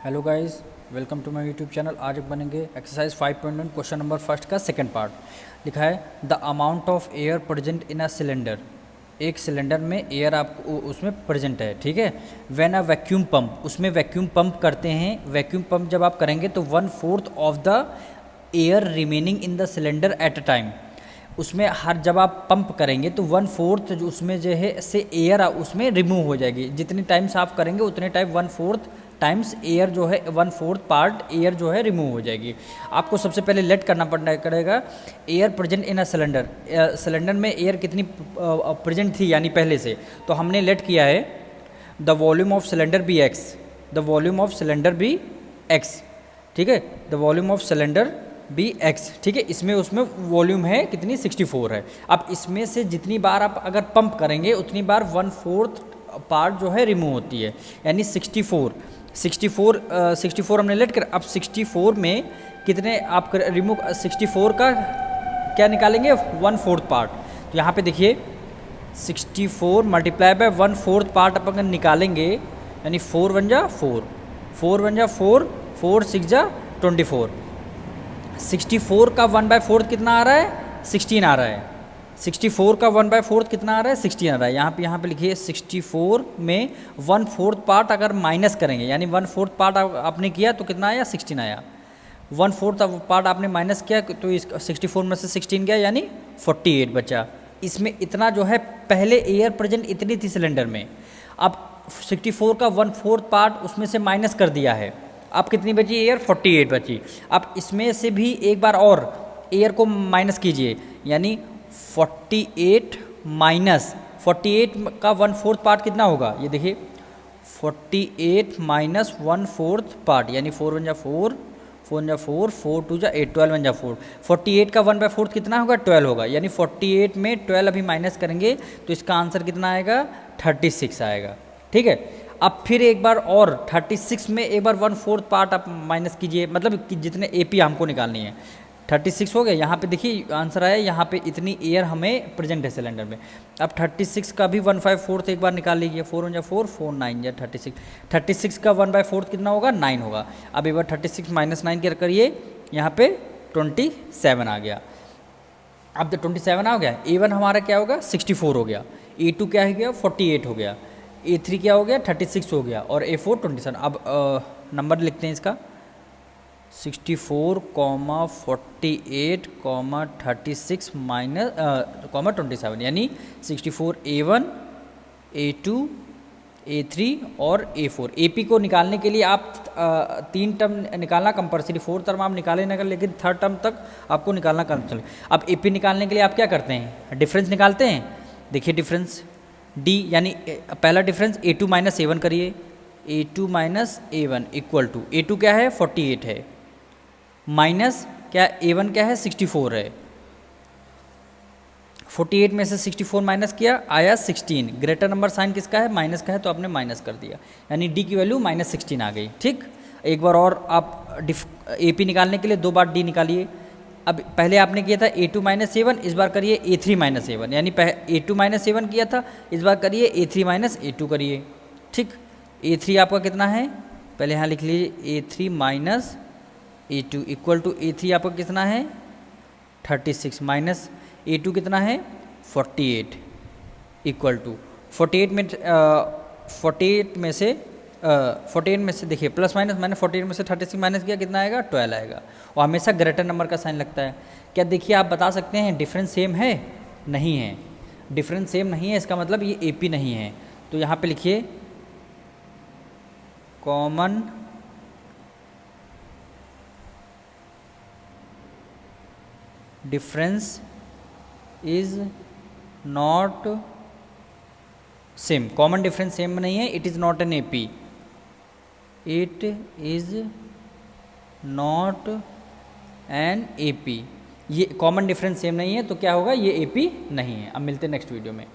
Hello guys, welcome to my YouTube channel. आज बनेंगे exercise 5.1 question number first का second part. लिखा है the amount of air present in a cylinder. एक cylinder में air आपको उसमें प्रेजेंट है, ठीक है। व्हेन अ वैक्यूम पंप, उसमें वैक्यूम पंप करते हैं। वैक्यूम पंप जब आप करेंगे तो 1/4 of the air remaining in the cylinder at a time. उसमें हर जब आप पंप करेंगे तो 1/4 जो उसमें जो है से एयर उसमें रिमूव हो जाएगी। जितनी टाइम्स आप करेंगे उतने टाइम 1/4 टाइम्स एयर जो है 1/4 पार्ट एयर जो है रिमूव हो जाएगी। आपको सबसे पहले लेट करना पड़ेगा air present in a cylinder. Cylinder में एयर कितनी प्रेजेंट थी यानी पहले से, तो हमने लेट किया है the volume of cylinder be x. The volume of cylinder be x, ठीक है। The volume of cylinder be x, ठीक है। इसमें उसमें वॉल्यूम है कितनी 64 है। अब इसमें से जितनी बार आप अगर पंप करेंगे उतनी बार 1/4 पार्ट जो है रिमूव होती है, यानी 64 हमने लेट कर। अब 64 में कितने आप रिमूव 64 का क्या निकालेंगे 1/4 पार्ट। तो यहाँ पे देखिए 64 मल्टीप्लाई बाय 1/4 पार्ट अपन निकालेंगे, यानी 4 1 जा 4, 4 1 जा 4, 4 6 जा 24। 64 का 1/4 कितना आ रहा है 16 आ रहा है। 64 का 1/4 कितना आ रहा है 16 आ रहा है। यहाँ पे लिखिए 64 में 1/4 पार्ट अगर माइनस करेंगे, यानी 1/4 पार्ट आपने किया तो कितना आया 16 आया। 1/4 पार्ट आपने माइनस किया तो इस 64 में से 16 गया, यानी 48 बचा। इसमें इतना जो है पहले एयर प्रेजेंट इतनी थी सिलेंडर में। अब 64 का 1/4 पार्ट उसमें से माइनस कर दिया है। अब कितनी बची एयर 48 बची। अब इसमें से भी एक बार और एयर को माइनस कीजिए, यानी 48 माइनस 48 का 1/4 पार्ट कितना होगा ये देखिए 48 माइनस 1/4 पार्ट, यानी 4 1 जा 4, 4 जा 4, 4 2 जा 8, 12 1 जा 4। 48 का 1/4 कितना होगा 12 होगा, यानी 48 में 12 अभी माइनस करेंगे तो इसका आंसर कितना आएगा 36 आएगा, ठीक है। अब फिर एक बार और 36 में एक बार 1/4 पार्ट आप माइनस कीजिए, मतलब कि जितने एपी हमको निकालनी है। 36 हो गया। यहाँ पे देखिए आंसर आया, यहाँ पे इतनी एयर हमें प्रेजेंट है सिलेंडर में। अब 36 का भी 1/4 एक बार निकाल लीजिए, 4 1 जा 4, 4 9 जा 36। 36 का 1/4 कितना होगा 9 होगा। अब एक बार 36 माइनस 9 क्या करिए, यहाँ पे 27 आ गया। अब जब 27 आ गया, A1 हमारा क्या होगा 64 हो गया, A2 क्या हो गया 48 हो गया, A3 क्या हो गया 36 हो गया और A4 27। अब नंबर लिखते हैं इसका 64, 48, 36 माइनस 27, यानी 64 A1, A2, A3 और A4। AP को निकालने के लिए आप 3 टर्म निकालना कंपलसरी, 4th टर्म आप निकाले ना कर, लेकिन 3rd टर्म तक आपको निकालना कंपलसरी। अब AP निकालने के लिए आप क्या करते हैं, डिफरेंस निकालते हैं। देखिए डिफरेंस D, यानी पहला डिफरेंस A2 माइनस A1 करिए, A2 minus A1 equal to A2 क्या है 48 है, माइनस क्या A1 क्या है 64 है। 48 में से 64 माइनस किया आया 16। ग्रेटर नंबर साइन किसका है माइनस का है, तो आपने माइनस कर दिया, यानी D की वैल्यू -16 आ गई, ठीक। एक बार और आप AP निकालने के लिए 2 बार D निकालिए। अब पहले आपने किया था A2 माइनस A1, इस बार करिए A3 माइनस A1, यानी A2 माइनस A1 किया था, इस बार करिए A3 माइनस A2 करिए, ठीक। A3 आपका कितना है, पहले यहाँ लिख लीजिए A3 minus A2 equal to A3 आपका कितना है 36 माइनस A2 कितना है 48 इक्वल टू 48 में से देखिए प्लस माइनस, मैंने 48 में से 36 माइनस किया, कितना आएगा 12 आएगा। और हमेशा ग्रेटर नंबर का साइन लगता है। क्या देखिए आप बता सकते हैं डिफरेंस सेम है, नहीं है। डिफरेंस सेम नहीं है इसका मतलब ये AP नहीं है। तो यहाँ पे लिखिए common difference is not same. Common difference same नहीं है, it is not an AP, it is not an AP। ये कॉमन डिफरेंस सेम नहीं है तो क्या होगा, ये AP नहीं है। अब मिलते हैं नेक्स्ट वीडियो में।